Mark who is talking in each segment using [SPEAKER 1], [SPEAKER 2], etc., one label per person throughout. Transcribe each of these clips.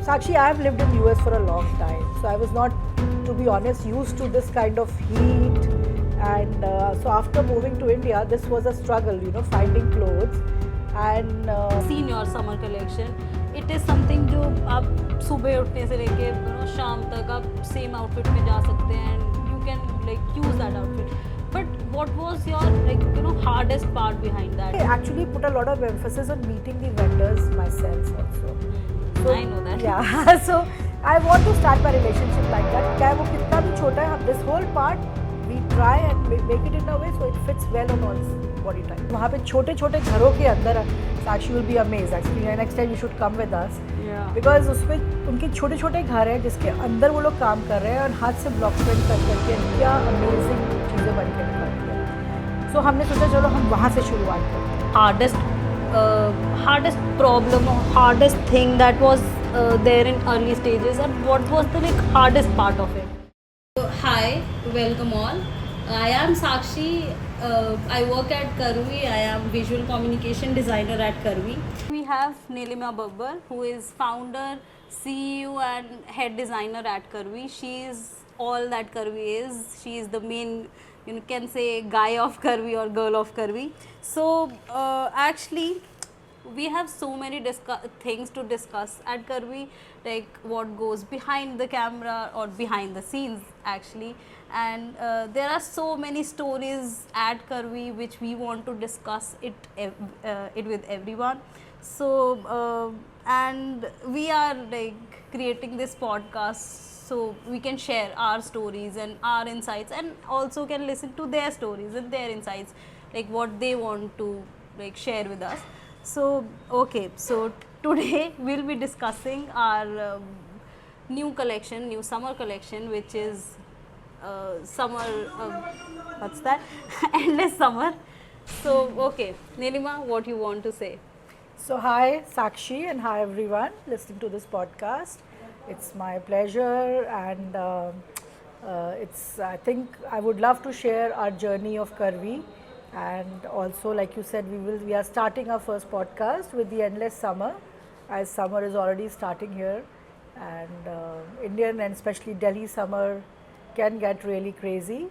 [SPEAKER 1] Sakshi, I have lived in US for a long time, so I was not, to be honest, used to this kind of heat. And so after moving to India, this was a struggle, finding clothes. And
[SPEAKER 2] seen your summer collection. It is something जो आप सुबह उठने से लेके शाम तक आप same outfit में जा सकते हैं and you can like use that outfit. But what was your hardest part behind that?
[SPEAKER 1] I actually put a lot of emphasis on meeting the vendors myself also. So,
[SPEAKER 2] I know that.
[SPEAKER 1] Yeah. So I want to start my relationship like that. चाहे वो कितना भी छोटा है, हम this whole part we try and make it in a way so it fits well on one's body type. वहाँ पे छोटे छोटे घरों के अंदर Sakshi will be amazed actually. Next time you should come with us.
[SPEAKER 2] Yeah.
[SPEAKER 1] Because उसमें उनके छोटे छोटे घर हैं जिसके अंदर वो लोग काम कर रहे हैं और हाथ से ब्लॉक प्रिंट कर करके क्या अमेजिंग चीज़ें बन के निकलती हैं. So हमने सोचा चलो हम वहाँ से शुरुआत करते हैं.
[SPEAKER 2] Hardest problem or hardest thing that was there in early stages, and what was the hardest part of it? Hi, welcome all. I am Sakshi. I work at Karvi. I am visual communication designer at Karvi. We have Nilima Babbar, who is founder, CEO and head designer at Karvi. She is all that Karvi is. She is the main, you can say, guy of Karvi or girl of Karvi. So actually we have so many things to discuss at Karvi, like what goes behind the camera or behind the scenes actually, and there are so many stories at Karvi which we want to discuss it with everyone. So and we are like creating this podcast so we can share our stories and our insights, and also can listen to their stories and their insights, like what they want to like share with us. So okay, so today we'll be discussing our new summer collection, which is summer what's that endless summer. So okay, Nilima, what you want to say?
[SPEAKER 1] So hi Sakshi and hi everyone listening to this podcast. It's my pleasure, and I think I would love to share our journey of Karvi. And also, like you said, we are starting our first podcast with the endless summer, as summer is already starting here, and Indian and especially Delhi summer can get really crazy.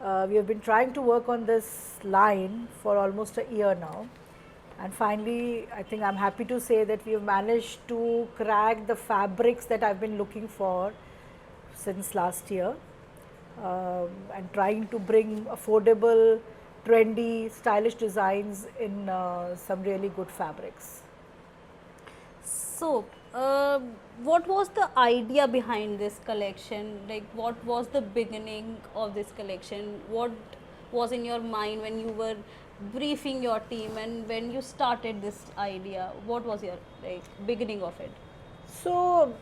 [SPEAKER 1] We have been trying to work on this line for almost a year now, and finally I think I'm happy to say that we have managed to crack the fabrics that I've been looking for since last year, and trying to bring affordable, trendy, stylish designs in some really good fabrics.
[SPEAKER 2] So what was the idea behind this collection? Like what was the beginning of this collection? What was in your mind when you were briefing your team and when you started this idea? What was your beginning of it?
[SPEAKER 1] So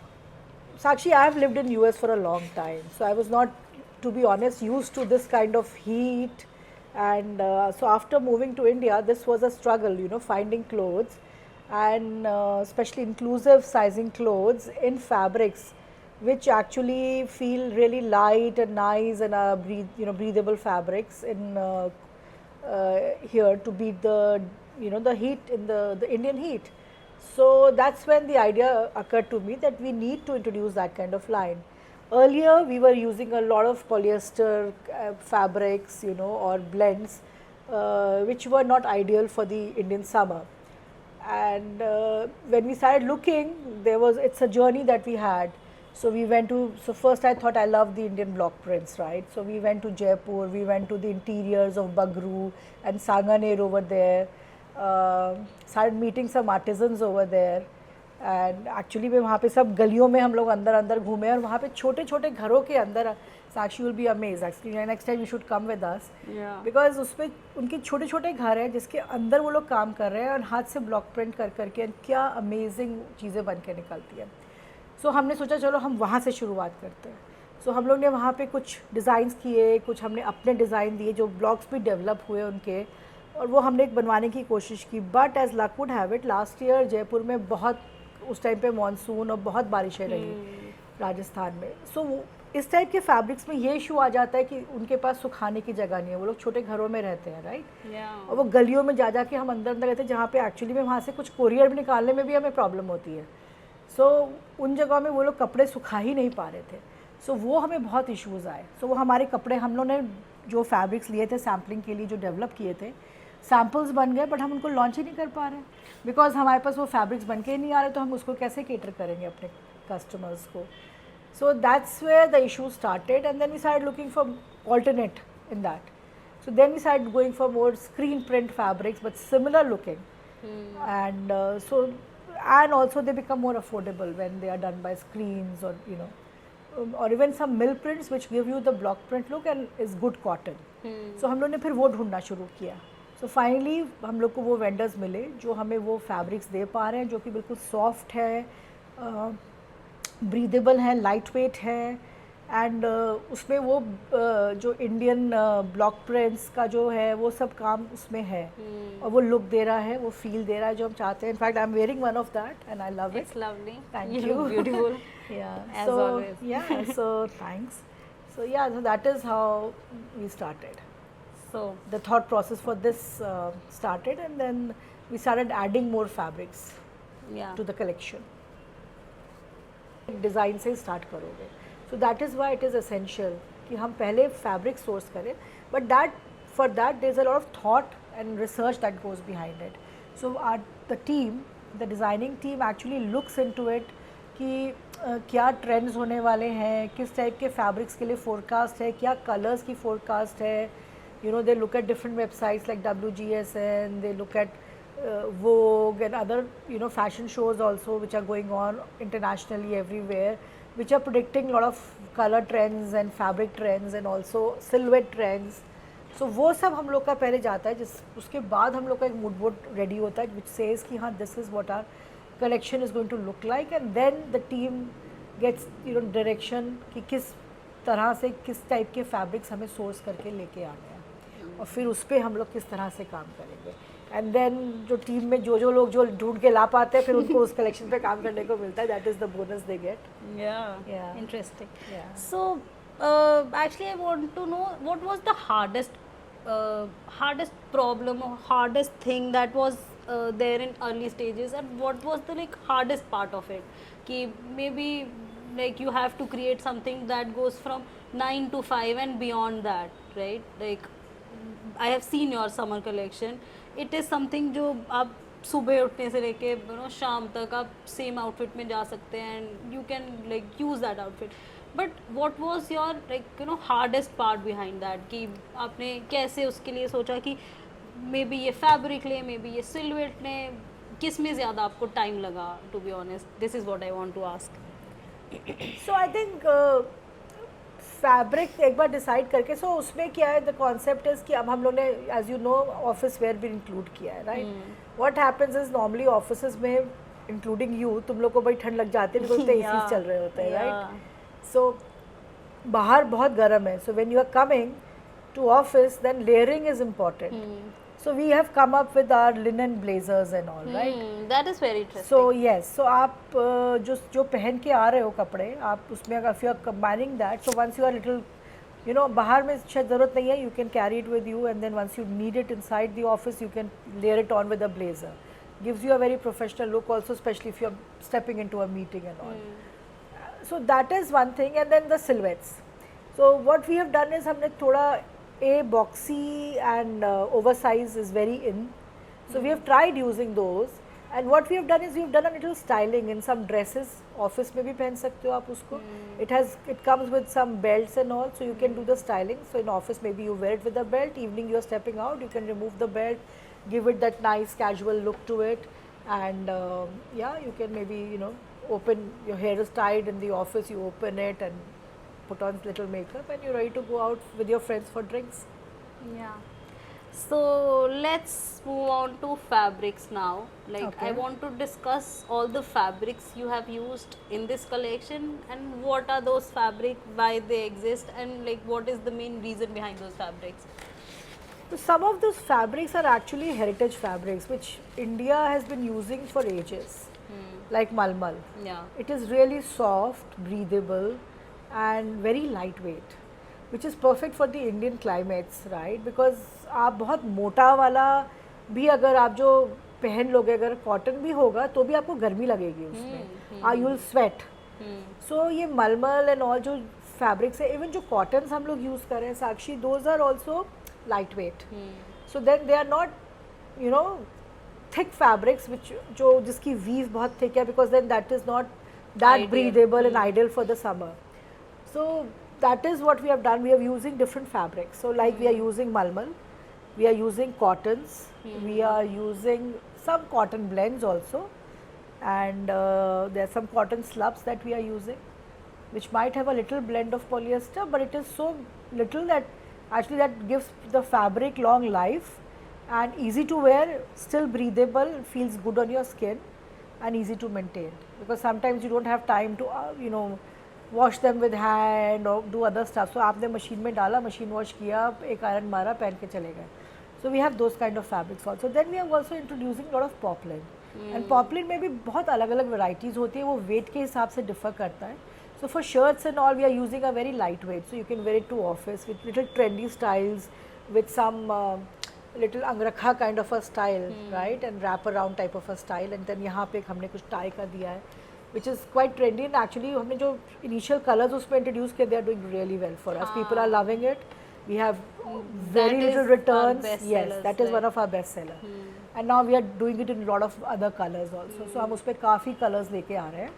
[SPEAKER 1] Sakshi, I have lived in US for a long time, so I was not, to be honest, used to this kind of heat. And so after moving to India, this was a struggle, finding clothes, and especially inclusive sizing clothes in fabrics which actually feel really light and nice and breathable fabrics in here to beat the the heat in the Indian heat. So that's when the idea occurred to me that we need to introduce that kind of line. Earlier, we were using a lot of polyester fabrics, or blends, which were not ideal for the Indian summer. And when we started looking, it's a journey that we had. So so first I thought I loved the Indian block prints, right? So we went to Jaipur, we went to the interiors of Bagru and Sanganer over there, started meeting some artisans over there. And actually में वहाँ पे सब गलियों में हम लोग अंदर अंदर घूमे और वहाँ पे छोटे छोटे घरों के अंदर Sakshi will be amaze actually. Next time you should come with us, because उसमें उनके छोटे छोटे घर हैं जिसके अंदर वो लोग काम कर रहे हैं और हाथ से ब्लॉक प्रिंट कर करके क्या अमेजिंग चीज़ें बन के निकलती हैं. सो हमने सोचा चलो हम वहाँ से शुरुआत करते हैं. सो हम लोग ने वहाँ पे कुछ डिज़ाइंस किए, कुछ हमने अपने डिज़ाइन दिए जो ब्लॉक्स भी डेवलप हुए उनके, और वो हमने बनवाने की कोशिश की. But as luck would have it, last year Jaipur में बहुत उस टाइम पे मानसून और बहुत बारिशें रही राजस्थान में. सो इस टाइप के फैब्रिक्स में ये इशू आ जाता है कि उनके पास सुखाने की जगह नहीं है, वो लोग छोटे घरों में रहते हैं, राइट. और वो गलियों में जा के हम अंदर अंदर रहते हैं जहाँ पे एक्चुअली में वहाँ से कुछ कोरियर भी निकालने में भी हमें प्रॉब्लम होती है. सो उन जगहों में वो लोग कपड़े सुखा ही नहीं पा रहे थे. सो वो हमें बहुत इश्यूज़ आए. सो वो हमारे कपड़े हम लोगों ने जो फैब्रिक्स लिए थे सैम्पलिंग के लिए, जो डेवलप किए थे, सैम्पल्स बन गए बट हम उनको लॉन्च ही नहीं कर पा रहे बिकॉज हमारे पास वो फैब्रिक्स बन के ही नहीं आ रहे, तो हम उसको कैसे केटर करेंगे अपने कस्टमर्स को. So that's where the issue started, and then we started looking for alternate in that. So then we started going for more screen print fabrics, but similar looking, and and also they become more affordable when they are done by screens, or or even some mill prints which give you the block print look and is good cotton. So हम लोग ने फिर वो ढूंढना शुरू किया. So finally हम लोग को वो vendors मिले जो हमें वो fabrics दे पा रहे हैं, जो कि बिल्कुल soft है, ब्रीदेबल है, लाइट वेट है, एंड उसमें वो जो इंडियन ब्लॉक प्रिंट्स का जो है वो सब काम उसमें है, और वो लुक दे रहा है, वो फील दे रहा है जो हम चाहते हैं. In fact I am wearing one of that and I love it.
[SPEAKER 2] It's lovely.
[SPEAKER 1] Thank
[SPEAKER 2] You
[SPEAKER 1] you.
[SPEAKER 2] look beautiful.
[SPEAKER 1] Yeah,
[SPEAKER 2] As
[SPEAKER 1] so
[SPEAKER 2] always.
[SPEAKER 1] yeah, so thanks. So yeah, so that is how we started.
[SPEAKER 2] So
[SPEAKER 1] The thought process for this started, and then we started adding more fabrics
[SPEAKER 2] yeah.
[SPEAKER 1] to the collection. Design से start करोगे. So that is why it is essential कि हम पहले fabric source करें, but that for that there is a lot of thought and research that goes behind it. So the team, the designing team actually looks into it कि क्या trends होने वाले हैं, किस टाइप के फैब्रिक्स के लिए फोरकास्ट है, क्या कलर्स की फोरकास्ट है. They look at different websites like WGSN, they look at Vogue and other fashion shows also which are going on internationally everywhere, which are predicting a lot of color trends and fabric trends and also silhouette trends. So वो सब हम लोग का पहले जाता है, उसके बाद हम लोग का एक मूड बोर्ड रेडी होता है which says कि हाँ this is what our collection is going to look like, and then the team gets direction कि किस तरह से किस टाइप के फैब्रिक्स हमें सोर्स करके लेके आने हैं, और फिर उस पर हम लोग किस तरह से काम करेंगे. एंड देन जो टीम में जो लोग जो ढूंढ के ला पाते हैं फिर उनको उस कलेक्शन पे काम करने को मिलता है. That is the bonus they get.
[SPEAKER 2] Yeah. Interesting.
[SPEAKER 1] Yeah.
[SPEAKER 2] So actually, I want to know what was the hardest problem or hardest thing that was there in early stages, and what was the hardest part of it? Ki maybe you have to create something that goes from 9 to 5 and beyond that, right? I have seen your summer collection. It is something जो आप सुबह उठने से लेके शाम तक आप same outfit में जा सकते हैं, and you can use that outfit. But what was your hardest part behind that? कि आपने कैसे उसके लिए सोचा कि मे बी ये फैब्रिक ले, मे बी ये सिलवेट ले, किस में ज़्यादा आपको टाइम लगा? To be honest, this is what I want to ask.
[SPEAKER 1] So I think fabric एक बार डिसाइड करके, सो उसमें क्या है, द कॉन्सेप्ट इज़ कि अब हम लोग ने as you know office wear भी इंक्लूड किया है, right. What happens is normally office में इंक्लूडिंग यू, तुम लोग को बड़ी ठंड लग जाती है बिकॉज एसी चल रहे होते हैं, राइट. सो बाहर बहुत गर्म है, so when you are coming to office then layering is important. So we have come up with our linen blazers and all, right?
[SPEAKER 2] That is very interesting.
[SPEAKER 1] So yes, so आप जो पहन के आ रहे हो कपड़े, आप उसमें अगर if you are combining that, so once you are little, बाहर में शायद ज़रूरत नहीं है, you can carry it with you, and then once you need it inside the office, you can layer it on with a blazer. Gives you a very professional look also, especially if you are stepping into a meeting and all. So that is one thing, and then the silhouettes. So what we have done is हमने थोड़ा boxy and oversize is very in, so we have tried using those, and what we have done is we have done a little styling in some dresses. Office में भी पहन सकते हो आप उसको. It comes with some belts and all, so you can do the styling. So in office maybe you wear it with a belt, evening you are stepping out, you can remove the belt, give it that nice casual look to it, and you can maybe open, your hair is tied in the office, you open it and put on little makeup and you're ready to go out with your friends for drinks.
[SPEAKER 2] Yeah. So let's move on to fabrics now.
[SPEAKER 1] Okay.
[SPEAKER 2] I want to discuss all the fabrics you have used in this collection, and what are those fabrics, why they exist, and what is the main reason behind those fabrics.
[SPEAKER 1] So some of those fabrics are actually heritage fabrics which India has been using for ages, like Malmal.
[SPEAKER 2] Yeah.
[SPEAKER 1] It is really soft, breathable, and very lightweight, which is perfect for the Indian climates, right? Because आप बहुत मोटा वाला भी अगर आप जो पहन लोगे, अगर कॉटन भी होगा तो भी आपको गर्मी लगेगी उसमें, यू विल स्वेट. सो ये मलमल एंड ऑल जो फैब्रिक्स है, इवन जो कॉटन्स हम लोग यूज़ कर रहे हैं Sakshi, those are also light weight. So then they are not you know thick fabrics which जो जिसकी वीव बहुत थिक है, because then that is not that breathable and ideal for the summer. So that is what we have done. We are using different fabrics. So like we are using malmal, we are using cottons, we are using some cotton blends also, and there are some cotton slubs that we are using, which might have a little blend of polyester, but it is so little that actually that gives the fabric long life and easy to wear, still breathable, feels good on your skin and easy to maintain, because sometimes you don't have time to wash them with hand और do other stuff. सो आपने machine में डाला, machine wash किया, एक iron मारा, पहन के चले गए. So we have those kind of fabrics also. Then we have also introducing lot of poplin, and poplin में भी बहुत अलग अलग वेराइटीज़ होती है, वो वेट के हिसाब से डिफर करता है. So for shirts and all we are using a very light weight, so you can wear it to office with little trendy styles, with some little angrakha kind of a style, right, and wrap around type of a style. And then यहाँ पे हमने कुछ tie का दिया है, which is quite trendy, and actually हमने जो initial colors उसमें introduce किए, they are doing really well for us. People are loving it. We have very little returns. Yes, that is one of our best seller. And now we are doing it in a lot of other colors also. So हम उस पर काफ़ी colors लेके आ रहे हैं.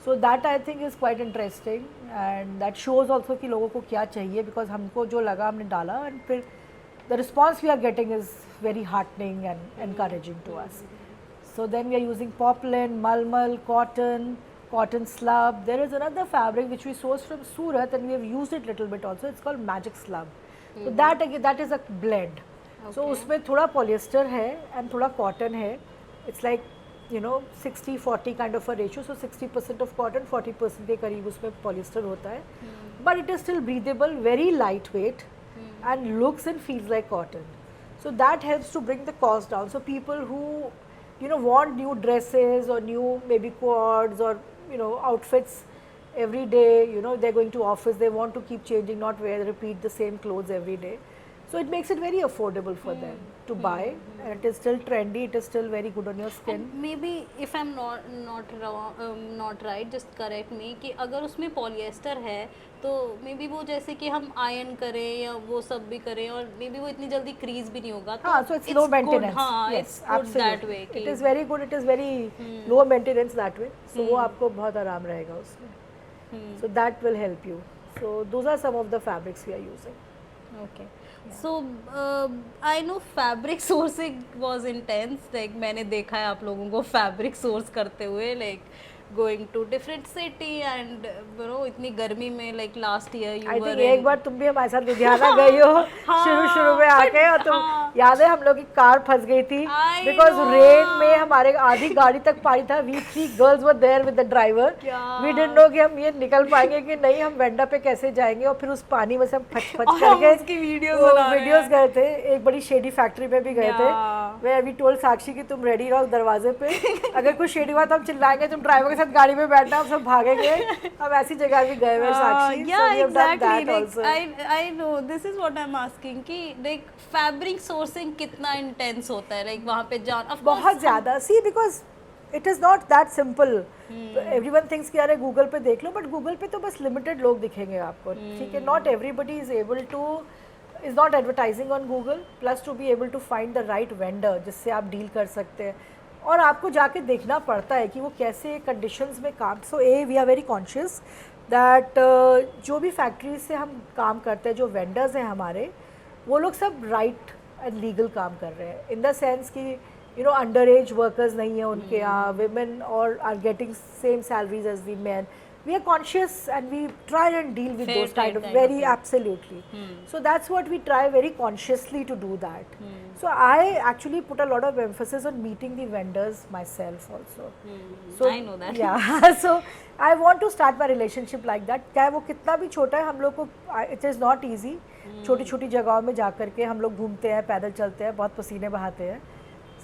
[SPEAKER 1] So that I think is quite interesting, and that shows also कि लोगों को क्या चाहिए, because हमको जो लगा हमने डाला, and फिर the response we are getting is very heartening and encouraging to us. So then we are using poplin, malmal, cotton slub. There is another fabric which we source from Surat, and we have used it little bit also. It's called magic slub. So that again, that is a blend. So उसमें थोड़ा polyester है and थोड़ा cotton है. It's like 60-40 kind of a ratio. So 60% of cotton, 40% के करीब उसमें polyester होता है. But it is still breathable, very lightweight, and looks and feels like cotton. So that helps to bring the cost down. So people who want new dresses or new maybe quads or outfits every day, they're going to office, they want to keep changing, not repeat the same clothes every day. So it makes it very affordable for them to buy, and it is still trendy, it is still very good on your skin.
[SPEAKER 2] And maybe if I'm not wrong, not right, just correct me कि अगर उसमें polyester है तो may be वो जैसे कि हम iron करें या वो सब भी करें, और मे बी वो इतनी जल्दी क्रीज भी नहीं होगा.
[SPEAKER 1] हाँ, so it's low maintenance.
[SPEAKER 2] हाँ,
[SPEAKER 1] yes,
[SPEAKER 2] it's good
[SPEAKER 1] absolutely.
[SPEAKER 2] that way.
[SPEAKER 1] It is very good. It is very low maintenance that way. So वो आपको बहुत आराम रहेगा उसमें. So that will help you. So those are some of the fabrics we are using.
[SPEAKER 2] Okay. So I know fabric sourcing was intense. Like मैंने देखा है आप लोगों को fabric source करते हुए, like going to different city and इतनी गर्मी में, like last year you
[SPEAKER 1] I
[SPEAKER 2] were
[SPEAKER 1] think एक बार तुम भी हमारे साथ लुधियाना गई हो शुरू में आके, और तुम याद है हम लोग की कार फंस गई थी बिकॉज रेन में, हमारे आधी गाड़ी तक पानी था. We 3 girls were there with the driver. We didn't know कि हम ये निकल पाएंगे कि नहीं, हम वेंडा पे कैसे जाएंगे, और फिर उस पानी में से हम फच करके
[SPEAKER 2] उसकी वीडियोस
[SPEAKER 1] गए थे. एक बड़ी शेडी फैक्ट्री में भी गए थे, where we told साक्षी कि तुम रेडी रहो दरवाजे पे, अगर कुछ शेडी हुआ तो हम चिल्लाएंगे, तुम ड्राइवर के साथ गाड़ी में बैठना, हम सब भागेंगे. हम ऐसी जगह भी गए हुए साक्षी.
[SPEAKER 2] Yeah, exactly. Like, I know this is what I'm asking कि like fabric sourcing कितना intense होता है, like वहाँ पे जान
[SPEAKER 1] बहुत ज़्यादा. See, because it is not that simple. Everyone thinks कि अरे गूगल पे देख लो, बट गूगल पे तो बस लिमिटेड लोग दिखेंगे आपको, ठीक है. Not everybody is able to, is not advertising on Google, plus to be able to find the right vendor जिससे आप डील कर सकते हैं, और आपको जाके देखना पड़ता है कि वो कैसे कंडीशंस में काम. So we are very conscious that जो भी फैक्ट्रीज से हम काम करते हैं, जो वेंडर्स हैं हमारे, वो लोग सब राइट एंड लीगल काम कर रहे हैं, इन द सेंस कि अंडर एज वर्कर्स नहीं है उनके यहाँ, women और are getting same salaries as the men. We are conscious and we try and deal with those kind of very absolutely. So that's what we try very consciously to do that. So I actually put a lot of emphasis on meeting the vendors myself also. So
[SPEAKER 2] I know that.
[SPEAKER 1] Yeah. So I want to start my relationship like that. चाहे वो कितना भी छोटा है, हम लोग को it is not easy. छोटी छोटी जगहों में जा करके हम लोग घूमते हैं, पैदल चलते हैं, बहुत पसीने बहाते हैं.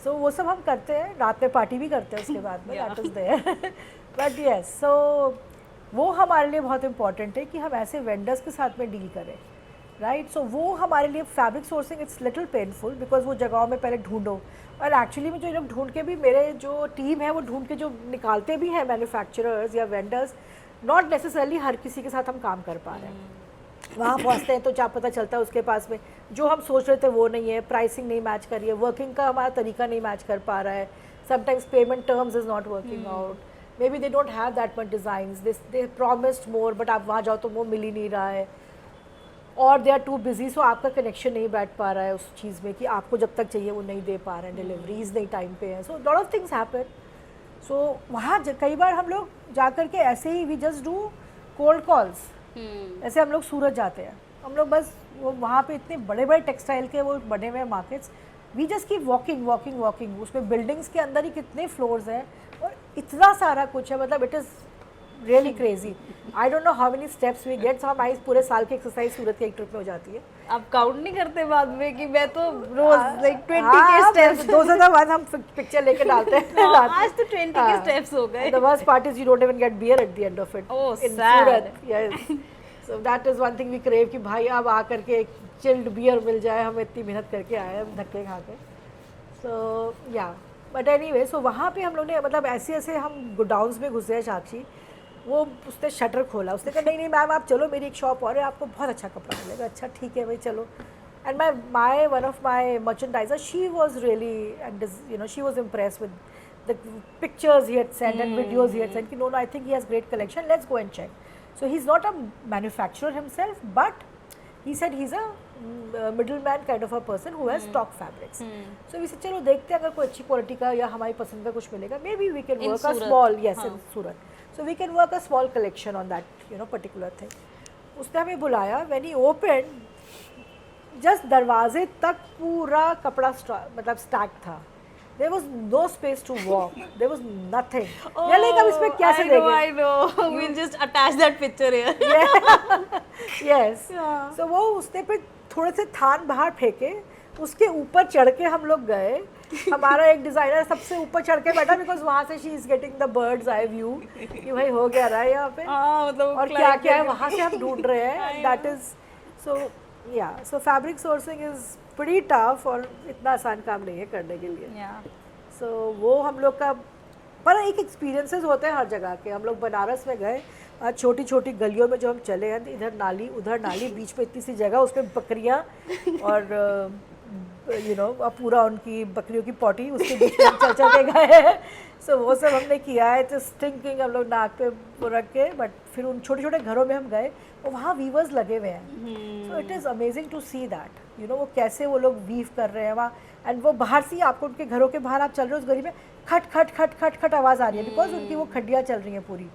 [SPEAKER 1] So वो सब हम करते हैं, रात में पार्टी भी करते हैं उसके बाद में. That is there. But yes, so वो हमारे लिए बहुत इम्पॉर्टेंट है कि हम ऐसे वेंडर्स के साथ में डील करें राइट. सो वो हमारे लिए fabric sourcing it's little painful because वो जगहों में पहले ढूंढो. और एक्चुअली में जो लोग ढूंढ के भी, मेरे जो टीम है वो ढूंढ के जो निकालते भी हैं मैन्युफैक्चरर्स या वेंडर्स, नॉट नेसेसरली हर किसी के साथ हम काम कर पा रहे हैं. वहाँ पहुँचते हैं तो क्या पता चलता है उसके पास में जो हम सोच रहे थे वो नहीं है, प्राइसिंग नहीं मैच कर रही है, वर्किंग का हमारा तरीका नहीं मैच कर पा रहा है, sometimes payment terms is not working out, may be they don't have that much designs, they promised more but आप वहाँ जाओ तो वो मिल ही नहीं रहा है, और दे आर टू बिजी. सो आपका कनेक्शन नहीं बैठ पा रहा है उस चीज़ में कि आपको जब तक चाहिए वो नहीं दे पा रहे हैं, डिलीवरीज नहीं टाइम पे हैं. So lot of things happen. So वहाँ कई बार हम लोग जा कर के ऐसे ही we just do cold calls. ऐसे हम लोग सूरत जाते हैं, हम लोग बस वो वहाँ पे इतने बड़े बड़े टेक्सटाइल के वो बने हुए markets, we just keep walking walking walking. उसमें बिल्डिंग्स के अंदर ही कितने फ्लोर्स हैं और इतना सारा कुछ है, मतलब it is really crazy. I don't know how many steps we get. हमारी पूरे साल की एक्सरसाइज सूरत की एक ट्रिप में हो जाती है.
[SPEAKER 2] आप काउंट नहीं करते बाद में कि मैं तो रोज लाइक 20 के स्टेप्स,
[SPEAKER 1] 2 से बाद हम पिक्चर लेके डालते हैं.
[SPEAKER 2] आज तो 20 के स्टेप्स हो गए.
[SPEAKER 1] The worst part is you don't even get beer at the end of it.
[SPEAKER 2] Oh,
[SPEAKER 1] in
[SPEAKER 2] sad.
[SPEAKER 1] Surat. Yes. So that is one thing we crave कि भाई अब आ करके एक चिल्ड बियर मिल जाए, हम इतनी मेहनत करके आए हैं धक्के खा के. सो या बट एनीवे, सो वहाँ पे हम लोग ने मतलब ऐसे ऐसे हम गोडाउन्स में घुसे हैं. साक्षी वो उसने शटर खोला, उसने कहा नहीं नहीं मैम आप चलो, मेरी एक शॉप और है, आपको बहुत अच्छा कपड़ा मिलेगा. अच्छा ठीक है भाई चलो. And my one of my merchandiser, she was really and you know she was impress with the pictures he had sent and videos he had sent. No, I think he has great collection. Let's go and check. So he's not a manufacturer himself, but he said he's a middleman kind of a person who has stock fabrics. So we said, चलो देखते हैं अगर कोई अच्छी quality का या हमारी पसंद का कुछ मिलेगा. Maybe we can work a small, yes, in Surat. So we can work a small collection on that, you know, particular thing. उसने हमें बुलाया. When he opened, just दरवाजे तक पूरा कपड़ा मतलब स्टैक था. There was no space to walk. There was nothing. You're like, अब इसमें क्या से देंगे?
[SPEAKER 2] I know. We'll just attach that picture here.
[SPEAKER 1] Yes. So वो उसने फिर थोड़े से थान बाहर फेंके, उसके ऊपर चढ़ के हम लोग गए. हमारा एक डिजाइनर सबसे ऊपर चढ़ के बैठा बिकॉज वहाँ से she is getting the birds eye view कि भाई हो गया रहा है यहाँ पे.
[SPEAKER 2] मतलब
[SPEAKER 1] और क्या क्या है वहाँ से हम ढूंढ रहे हैं. That is so yeah so fabric sourcing is pretty tough और इतना आसान काम नहीं है करने के लिए. सो वो हम लोग का पर एक एक्सपीरियंसेस होते हैं हर जगह के. हम लोग बनारस में गए, छोटी छोटी गलियों में जो हम चले हैं, इधर नाली उधर नाली, बीच में इतनी सी जगह, उसमें बकरियाँ और यू नो पूरा उनकी बकरियों की पॉटी उसके बीच में चल चल के गए हैं. सो वो सब हमने किया है. तो स्टिंकिंग हम लोग नाक पे वो रख के, बट फिर उन छोटे छोटे घरों में हम गए और वहाँ वीवर्स लगे हुए हैं. So it is amazing to see that, you know वो कैसे वो लोग वीव कर रहे हैं वहाँ. एंड वो बाहर से आपको उनके घरों के बाहर आप चल रहे हो उस गली में खट खट खट खट खट आवाज़ आ रही है बिकॉज उनकी वो खड्डियाँ चल रही हैं पूरी.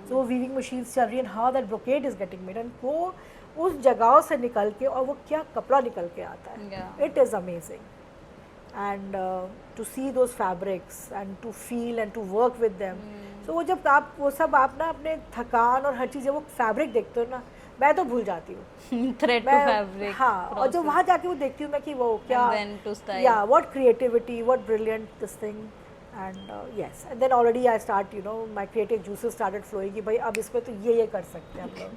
[SPEAKER 1] सो वो वीविंग मशीन्स चल रही हैं. How that brocade is getting made and वो उस जगहों से निकल के और वो क्या कपड़ा निकल के आता है. It is amazing. and to see those fabrics and to feel and to work with them. So वो जब आप वो सब आप ना अपने थकान और हर चीज़ें वो फैब्रिक देखते हो ना, मैं तो भूल जाती हूँ.
[SPEAKER 2] Thread to fabric.
[SPEAKER 1] हाँ, और जब वहाँ जाके वो देखती हूँ मैं कि वो क्या, या what creativity, what brilliant this thing. And yes, and then already I start you know my creative juices started flowing कि भाई अब इसमें तो ये कर सकते हैं हम लोग.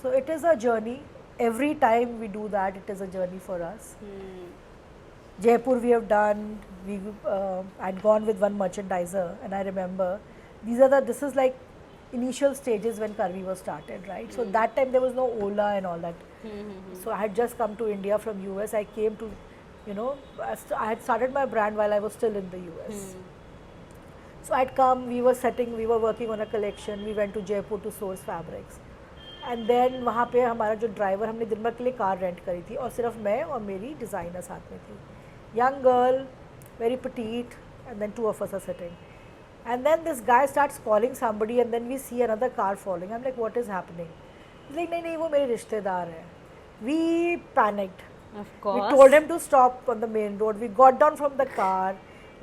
[SPEAKER 1] सो it is a journey. Every time we do that, it is a journey for us. Jaipur we have done. I'd gone with one merchandiser, and I remember this is like initial stages when Karvi was started, right? So that time there was no Ola and all that. So I had just come to India from US. I came to, you know, I had started my brand while I was still in the US. So I'd come. We were working on a collection. We went to Jaipur to source fabrics. And then वहाँ पे हमारा जो driver, हमने दिन भर के लिए car rent करी थी और सिर्फ मैं और मेरी डिज़ाइनर साथ में थी. Young girl, very petite, and then 2 of us are sitting. And then this guy starts calling somebody and then we see another car following. I'm like, what is happening? He's like, नहीं वो मेरे रिश्तेदार हैं. We panicked.
[SPEAKER 2] Of course.
[SPEAKER 1] We told him to stop on the main road. We got down from the car.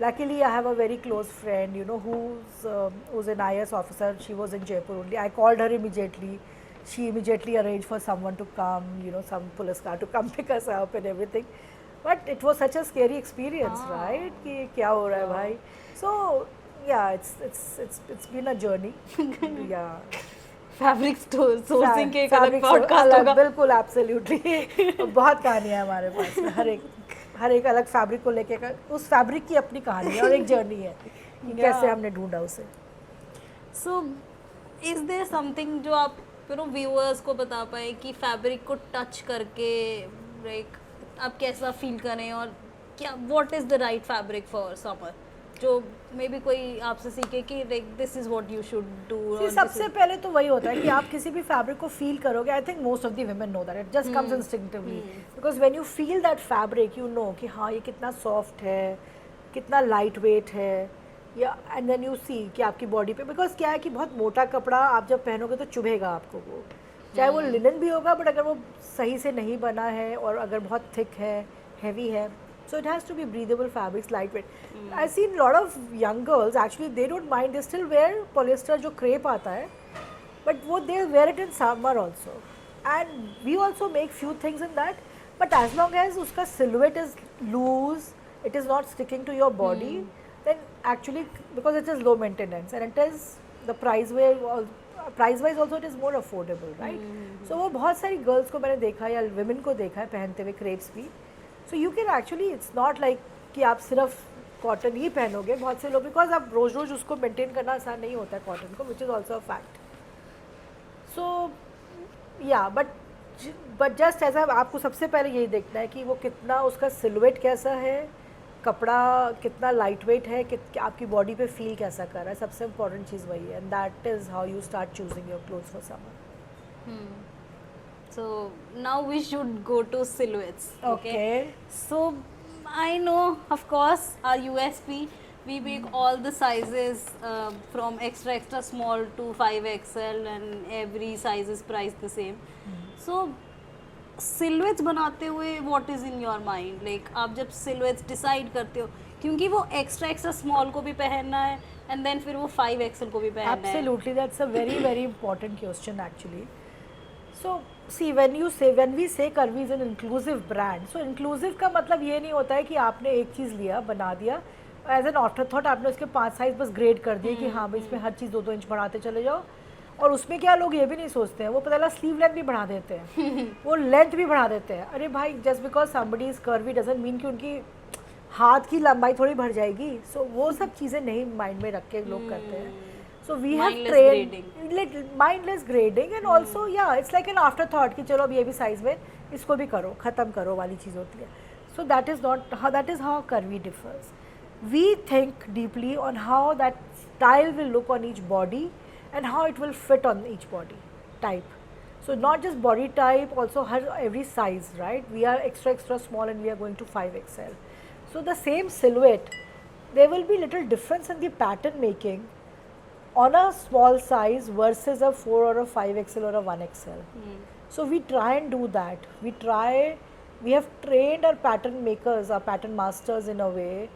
[SPEAKER 1] Luckily, I have a very close friend, you know, who's an IS officer. She was in Jaipur only. I called her immediately. She immediately arranged for someone to come, you know, some police car to come pick us up and everything. But it was such a scary experience, right? कि क्या हो रहा है भाई? So yeah, it's been a journey. Yeah.
[SPEAKER 2] Fabric sourcing के एक अलग
[SPEAKER 1] Fabric
[SPEAKER 2] podcast होगा.
[SPEAKER 1] बिल्कुल एब्सोल्युटली बहुत कहानियाँ है हमारे पास में, हर एक अलग फैब्रिक को लेके उस फैब्रिक की अपनी कहानी है और एक जर्नी है कि कैसे हमने ढूंढा उसे.
[SPEAKER 2] सो इज देयर समथिंग जो आप व्यूअर्स को बता पाए कि फैब्रिक को टच करके लाइक आप कैसा फील करें और क्या what is the right fabric for summer, जो मे बी कोई आपसे सीखे कि like this is what you should do.
[SPEAKER 1] सबसे पहले तो वही होता है कि आप किसी भी फैब्रिक को फील करोगे. I think most of the women know that it just comes instinctively, because when you feel that fabric you know कि हाँ ये कितना सॉफ्ट है, कितना लाइट वेट है, या एंड देन यू सी कि आपकी बॉडी पे, बिकॉज क्या है कि बहुत मोटा कपड़ा आप जब पहनोगे तो चुभेगा आपको वो, चाहे वो लिनन भी होगा, बट अगर वो सही से नहीं बना है और अगर बहुत थिक है, हैवी है, so it has to be breathable fabrics, lightweight. I've seen lot of young girls actually they don't mind, they still wear polyester जो crepe आता है, but वो they wear it in summer also, and we also make few things in that, but as long as उसका silhouette is loose, it is not sticking to your body, then actually because it is low maintenance and it is the price wise also it is more affordable, right? So वो बहुत सारी girls को मैंने देखा या women को देखा है पहनते हुए crepes भी. So you can actually, it's not like कि आप सिर्फ कॉटन ही पहनोगे, बहुत से लोग, बिकॉज आप रोज रोज उसको मेंटेन करना आसान नहीं होता है कॉटन को, which is also a fact. So yeah but just ऐसा आपको सबसे पहले यही देखना है कि वो कितना, उसका सिलुएट कैसा है, कपड़ा कितना लाइट वेट है, आपकी बॉडी पे फील कैसा कर रहा है, सबसे इम्पोर्टेंट चीज़ वही है, and that is how you start choosing your clothes for summer.
[SPEAKER 2] So now we should go to silhouettes.
[SPEAKER 1] Okay.
[SPEAKER 2] So I know, of course, our USP. We make all the sizes from extra small to 5XL, and every size is priced the same. So silhouettes बनाते हुए what is in your mind? Like आप जब silhouettes decide करते हो, क्योंकि वो extra small को भी पहनना है and then फिर वो 5XL को भी पहनना है.
[SPEAKER 1] Absolutely, that's a very important question actually. So see, when we say Curvy is an inclusive brand, so inclusive का मतलब ये नहीं होता है कि आपने एक चीज़ लिया, बना दिया, एज एन आफ्टर थॉट आपने उसके 5 साइज बस ग्रेड कर दिए कि हाँ भाई इसमें हर चीज़ 2-2 इंच बढ़ाते चले जाओ. और उसमें क्या लोग ये भी नहीं सोचते हैं, वो पता लगा स्लीव लेंथ भी बढ़ा देते हैं वो लेंथ भी बढ़ा देते हैं. अरे भाई, just because somebody is curvy doesn't mean कि उनकी हाथ की लंबाई थोड़ी बढ़ जाएगी. सो वो सब चीज़ें नहीं माइंड में रख के लोग करते हैं. So we have trained mindless grading, and also yeah, it's like an afterthought कि चलो अब ये भी size में इसको भी करो, ख़त्म करो वाली चीज़ होती है. So that is how Curvy differs. We think deeply on how that style will look on each body and how it will fit on each body type. So not just body type, also every size, right? We are extra small and we are going to 5XL. So the same silhouette, there will be little difference in the pattern making on a small size versus a 4 or a 5XL or a 1XL. So we try and do that. We have trained our pattern makers, our pattern masters in a way,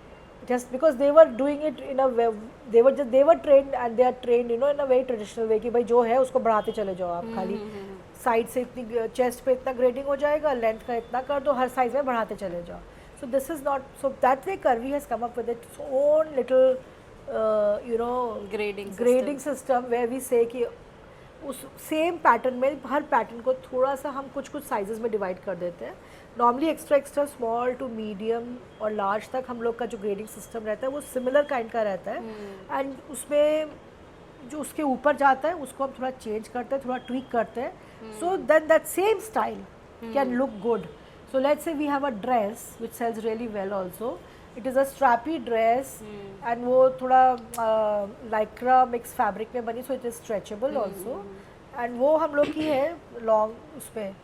[SPEAKER 1] just because they were doing it in a way, they were trained, and they are trained, in a very traditional way कि भाई जो है उसको बढ़ाते चले जाओ आप, खाली साइड से इतनी चेस्ट पे इतना ग्रेडिंग हो जाएगा, लेंथ का इतना कर दो, हर साइज में बढ़ाते चले जाओ. So this is not, so that way Curvy has come up with its own little grading system where we say कि उस सेम पैटर्न में हर पैटर्न को थोड़ा सा हम कुछ साइजेस में डिवाइड कर देते हैं. Normally extra small to medium और लार्ज तक हम लोग का जो ग्रेडिंग सिस्टम रहता है वो सिमिलर काइंड का रहता है. एंड उसमें जो उसके ऊपर जाता है उसको हम थोड़ा चेंज करते हैं, थोड़ा ट्वीक करते हैं, so then that same style can look good. So let's say we have a dress which sells really well also. It is a strappy dress and वो थोड़ा लाइक्रा मिक्स फैब्रिक में बनी, so it is stretchable also, and वो हम लोग की है long उस पर.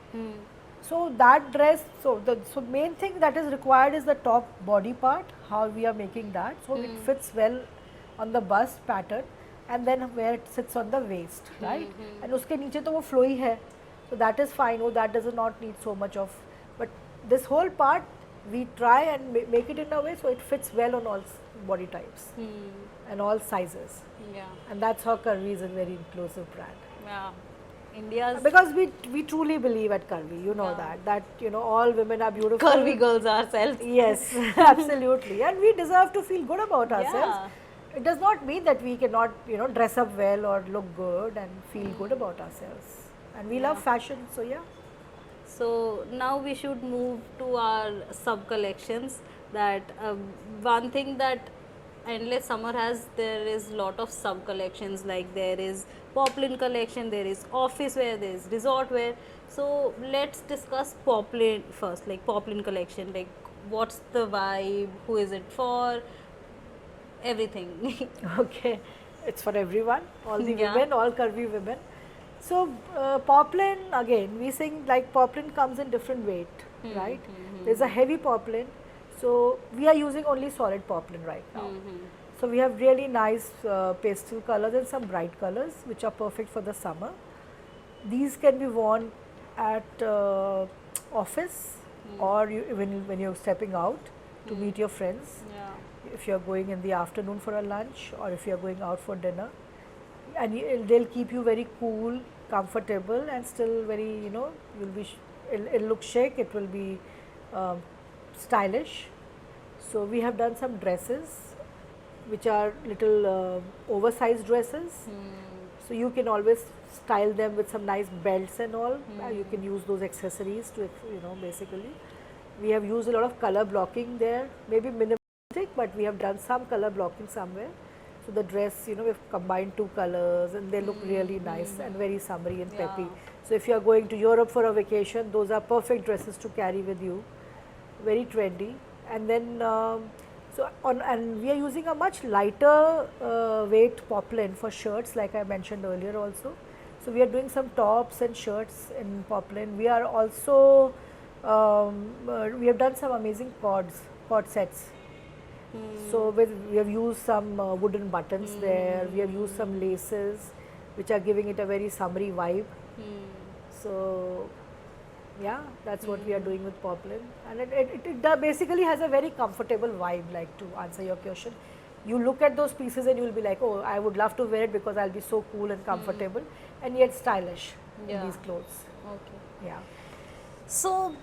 [SPEAKER 1] So that dress, so main thing that is required is the top body part, how we are making that, so it fits well on the bust pattern, and then where it sits on the waist, right? And uske niche to wo flowy hai, so that is fine. Oh, that does not need so much of, but this whole part we try and make it in a way so it fits well on all body types and all sizes.
[SPEAKER 2] Yeah.
[SPEAKER 1] And that's how Curvy is a very inclusive brand.
[SPEAKER 2] Yeah. India's,
[SPEAKER 1] because we truly believe at Curvy, that all women are beautiful.
[SPEAKER 2] Curvy girls ourselves.
[SPEAKER 1] Yes, absolutely, and we deserve to feel good about ourselves. it does not mean that we cannot, dress up well or look good and feel good about ourselves. And we love
[SPEAKER 2] Yeah.
[SPEAKER 1] fashion, so yeah.
[SPEAKER 2] So now we should move to our sub collections. That one thing that Endless Summer has, there is lot of sub collections. Like there is Poplin collection, there is office wear, there is resort wear. So let's discuss Poplin first. Like Poplin collection, like what's the vibe, who is it for, everything.
[SPEAKER 1] Okay, it's for everyone, all the
[SPEAKER 2] Yeah.
[SPEAKER 1] women, all curvy women. So poplin, again, we saying like poplin comes in different weight, right? There's a heavy poplin, so we are using only solid poplin right now. So we have really nice pastel colors and some bright colors which are perfect for the summer. These can be worn at office or even when you're stepping out to meet your friends,
[SPEAKER 2] Yeah.
[SPEAKER 1] if you're going in the afternoon for a lunch or if you're going out for dinner. And they'll keep you very cool, comfortable, and still very, you'll be, it'll look chic, it will be um, stylish. So we have done some dresses which are little oversized dresses. So you can always style them with some nice belts and all. You can use those accessories to, basically. We have used a lot of color blocking there, maybe minimalistic, but we have done some color blocking somewhere. So the dress, we've combined two colors and they look really nice and very summery and peppy.
[SPEAKER 2] Yeah.
[SPEAKER 1] So if you are going to Europe for a vacation, those are perfect dresses to carry with you. Very trendy. And then, and we are using a much lighter weight poplin for shirts, like I mentioned earlier also. So we are doing some tops and shirts in poplin. We are also, we have done some amazing cord sets. So we have used some wooden buttons there. We have used some laces, which are giving it a very summery vibe. So yeah, that's what we are doing with poplin, and it basically has a very comfortable vibe. Like, to answer your question, you look at those pieces and you will be like, oh, I would love to wear it because I'll be so cool and comfortable, and yet stylish in
[SPEAKER 2] Yeah.
[SPEAKER 1] these clothes.
[SPEAKER 2] Okay.
[SPEAKER 1] Yeah.
[SPEAKER 2] So,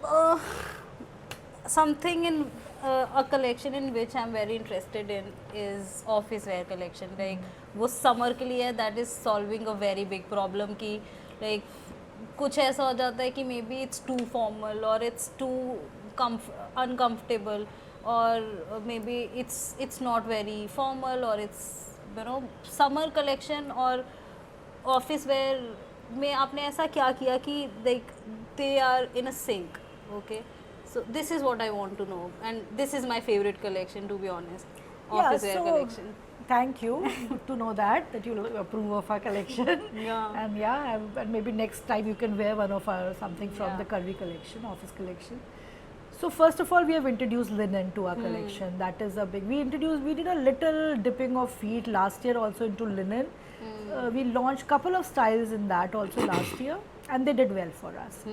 [SPEAKER 2] something in a collection in which I'm very interested in is office wear collection. Like वो summer के लिए that is solving a very big problem कि like कुछ ऐसा हो जाता है कि maybe it's too formal or it's too uncomfortable or maybe it's not very formal or it's summer collection or office wear में आपने ऐसा क्या किया कि like they are in a sync okay so this is what I want to know and this is my favourite collection to be honest office wear collection
[SPEAKER 1] Thank you. Good to know that you approve of our collection.
[SPEAKER 2] Yeah.
[SPEAKER 1] And yeah, and maybe next time you can wear one of our something from
[SPEAKER 2] Yeah.
[SPEAKER 1] the curvy collection, office collection. So first of all, we have introduced linen to our collection. That is a big. We did a little dipping of feet last year also into linen. We launched couple of styles in that also last year, and they did well for us.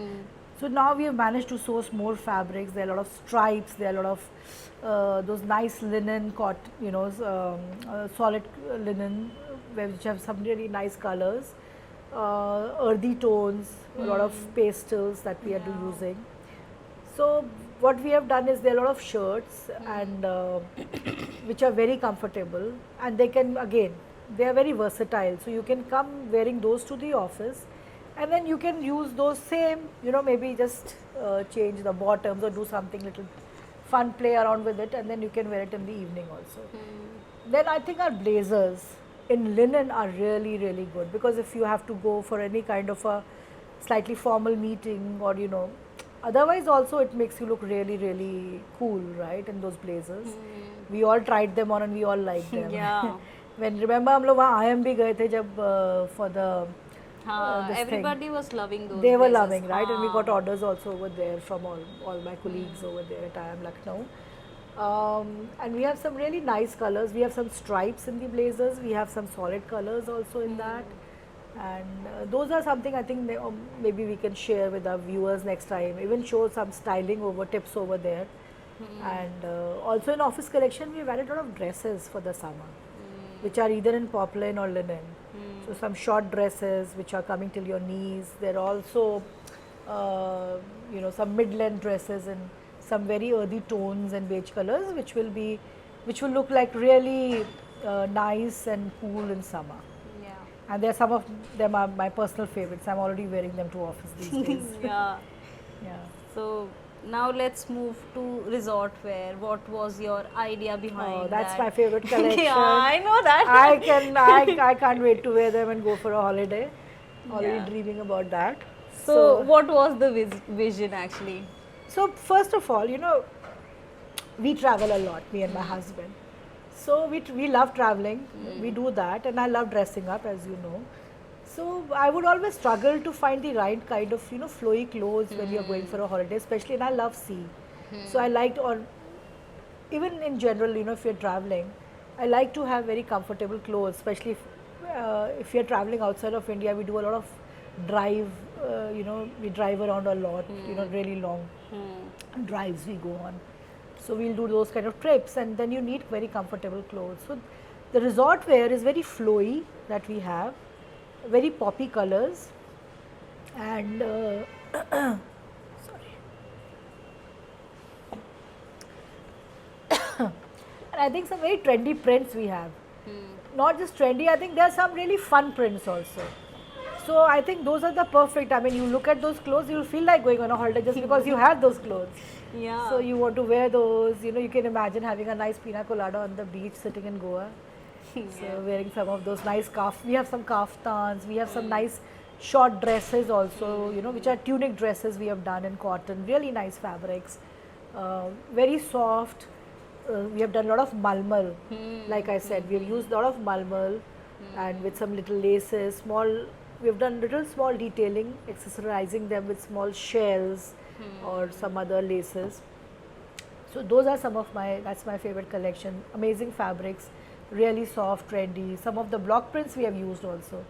[SPEAKER 1] So now we have managed to source more fabrics. There are a lot of stripes. There are a lot of those nice linen solid linen, which have some really nice colors, earthy tones, a lot of pastels that we are using. So what we have done is there are a lot of shirts and which are very comfortable, and they are very versatile. So you can come wearing those to the office, and then you can use those same, maybe just change the bottoms or do something little fun, play around with it, and then you can wear it in the evening also. Then I think our blazers in linen are really, really good, because if you have to go for any kind of a slightly formal meeting, or otherwise also it makes you look really, really cool, right, in those blazers. We all tried them on and we all liked them.
[SPEAKER 2] Yeah.
[SPEAKER 1] When remember हम लोग वहाँ IM भी गए थे जब for the
[SPEAKER 2] हाँ
[SPEAKER 1] this thing.
[SPEAKER 2] everybody was loving those
[SPEAKER 1] They were
[SPEAKER 2] blazers.
[SPEAKER 1] loving, right? And we got
[SPEAKER 2] हाँ.
[SPEAKER 1] orders also over there from all my colleagues over there at IM Lucknow. And we have some really nice colors. We have some stripes in the blazers. We have some solid colors also in that. And those are something I think maybe we can share with our viewers next time. Even show some styling tips over there. And also in office collection, we have added a lot of dresses for the summer, which are either in poplin or linen. So some short dresses which are coming till your knees. There are also, some mid-length dresses in some very earthy tones and beige colors, which will look like really nice and cool in summer.
[SPEAKER 2] Yeah.
[SPEAKER 1] And there some of them are my personal favorites. I'm already wearing them to office these days.
[SPEAKER 2] Yeah.
[SPEAKER 1] Yeah.
[SPEAKER 2] So now let's move to resort wear. What was your idea behind
[SPEAKER 1] Oh, that's
[SPEAKER 2] that?
[SPEAKER 1] my favorite collection.
[SPEAKER 2] Yeah, I know that.
[SPEAKER 1] I can't wait to wear them and go for a holiday. Already
[SPEAKER 2] Yeah.
[SPEAKER 1] dreaming about that.
[SPEAKER 2] So what was the vision actually?
[SPEAKER 1] So first of all, we travel a lot, me and my husband. So we love traveling. We do that, and I love dressing up, as you know. So I would always struggle to find the right kind of flowy clothes when you're going for a holiday, especially. And I love sea, so I liked, or even in general, if you're traveling, I like to have very comfortable clothes, especially if you're traveling outside of India. We do a lot of drive. We drive around a lot. Really long drives we go on. So we'll do those kind of trips, and then you need very comfortable clothes. So the resort wear is very flowy that we have, very poppy colors, and sorry. And I think some very trendy prints we have. Not just trendy, I think there are some really fun prints also. So I think those are the perfect. I mean, you look at those clothes, you'll feel like going on a holiday just because you have those clothes.
[SPEAKER 2] Yeah.
[SPEAKER 1] So you want to wear those. You can imagine having a nice pina colada on the beach, sitting in Goa. So wearing some of those nice we have some kaftans. We have some nice short dresses also. Which are tunic dresses we have done in cotton. Really nice fabrics. Very soft. We have done a lot of malmal. Like I said, we have used a lot of malmal, and with some little laces, we have done little small detailing, accessorizing them with small shells or some other laces. So those are that's my favorite collection. Amazing fabrics, really soft, trendy. Some of the block prints we have used also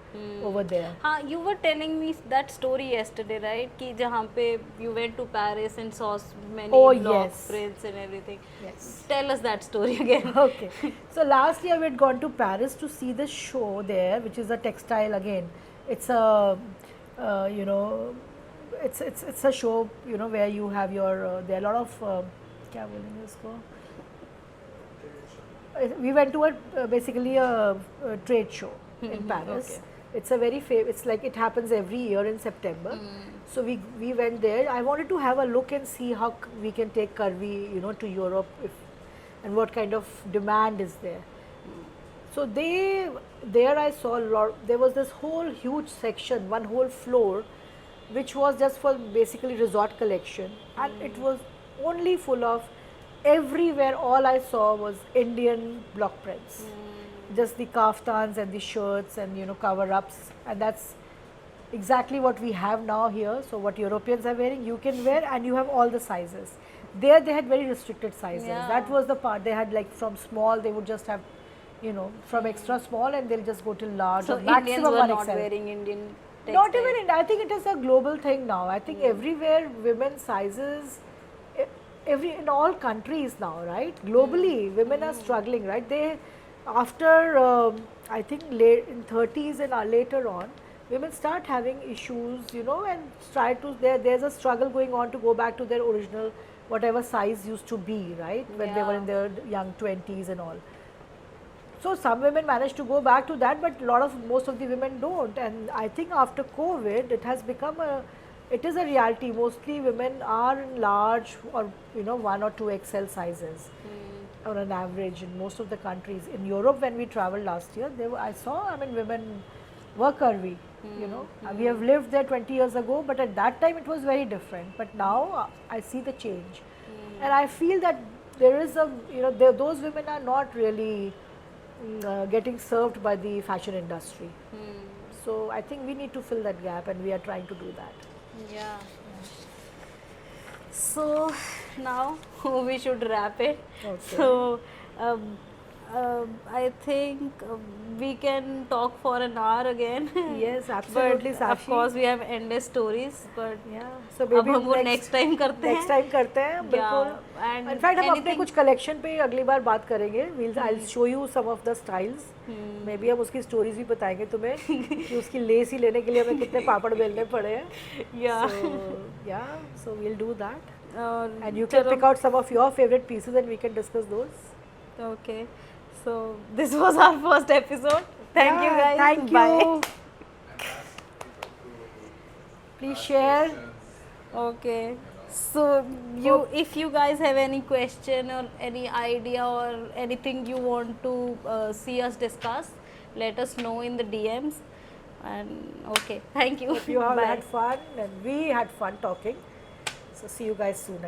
[SPEAKER 1] over there.
[SPEAKER 2] You were telling me that story yesterday, right? कि जहाँ पे you went to Paris and saw many block
[SPEAKER 1] yes.
[SPEAKER 2] prints and everything.
[SPEAKER 1] Yes.
[SPEAKER 2] Tell us that story again.
[SPEAKER 1] Okay. So last year we had gone to Paris to see the show there, which is a textile again. It's a, it's a show, where you have your, there are a lot of, क्या बोलेंगे इसको? We went to basically a trade show in Paris.
[SPEAKER 2] Okay.
[SPEAKER 1] It's a very it's like it happens every year in September. So we went there. I wanted to have a look and see how we can take Curvy, to Europe, and what kind of demand is there. So there I saw a lot. There was this whole huge section, one whole floor, which was just for basically resort collection, and it was only full of, everywhere all I saw was Indian block prints. Just the kaftans and the shirts and cover-ups, and that's exactly what we have now here. So what Europeans are wearing, you can wear, and you have all the sizes. There they had very restricted sizes.
[SPEAKER 2] Yeah.
[SPEAKER 1] That was the part. They had like from small, they would just have, from extra small, and they'll just go till large.
[SPEAKER 2] So
[SPEAKER 1] or
[SPEAKER 2] Indians
[SPEAKER 1] maximum
[SPEAKER 2] were not
[SPEAKER 1] 1XL.
[SPEAKER 2] wearing Indian textiles.
[SPEAKER 1] Not even India. I think it is a global thing now. I think everywhere women's sizes, in all countries now, right? Globally, women are struggling, right? They, after I think late in 30s and later on, women start having issues, and try to, there's a struggle going on to go back to their original, whatever size used to be, right? When they were in their young 20s and all. So some women manage to go back to that, but most of the women don't. And I think after COVID, it has become it is a reality. Mostly women are in large or 1 or 2 XL sizes on an average in most of the countries. In Europe, when we traveled last year, women were curvy. We have lived there 20 years ago, but at that time it was very different. But now I see the change, and I feel that there is those women are not really getting served by the fashion industry. So I think we need to fill that gap, and we are trying to do that.
[SPEAKER 2] Yeah. So now we should wrap it.
[SPEAKER 1] Okay.
[SPEAKER 2] So I think we can talk for an hour again.
[SPEAKER 1] Yes, absolutely,
[SPEAKER 2] But
[SPEAKER 1] Sakshi.
[SPEAKER 2] of course we have endless stories. But
[SPEAKER 1] Yeah. So
[SPEAKER 2] अब
[SPEAKER 1] maybe
[SPEAKER 2] हम वो next time करते हैं.
[SPEAKER 1] next time करते हैं बिल्कुल.
[SPEAKER 2] And
[SPEAKER 1] In fact, हम अपने
[SPEAKER 2] anything-
[SPEAKER 1] कुछ collection पे अगली बार बात करेंगे. I'll show you some of the styles. Maybe हम उसकी stories भी बताएंगे तुम्हें कि उसकी लेस ही लेने के लिए हमें कितने पापड़ बेलने पड़े हैं.
[SPEAKER 2] Yeah.
[SPEAKER 1] So we'll do that.
[SPEAKER 2] और
[SPEAKER 1] And you can
[SPEAKER 2] चलो-
[SPEAKER 1] pick out some of your favorite pieces and we can discuss those.
[SPEAKER 2] Okay. So this was our first episode. Thank you
[SPEAKER 1] Yeah,
[SPEAKER 2] guys.
[SPEAKER 1] Thank
[SPEAKER 2] Bye.
[SPEAKER 1] you. Please share.
[SPEAKER 2] Okay. So you, if you guys have any question or any idea or anything you want to see us discuss, let us know in the DMs. And okay, thank you.
[SPEAKER 1] Hope you have
[SPEAKER 2] Bye.
[SPEAKER 1] had fun and we had fun talking. So see you guys soon again.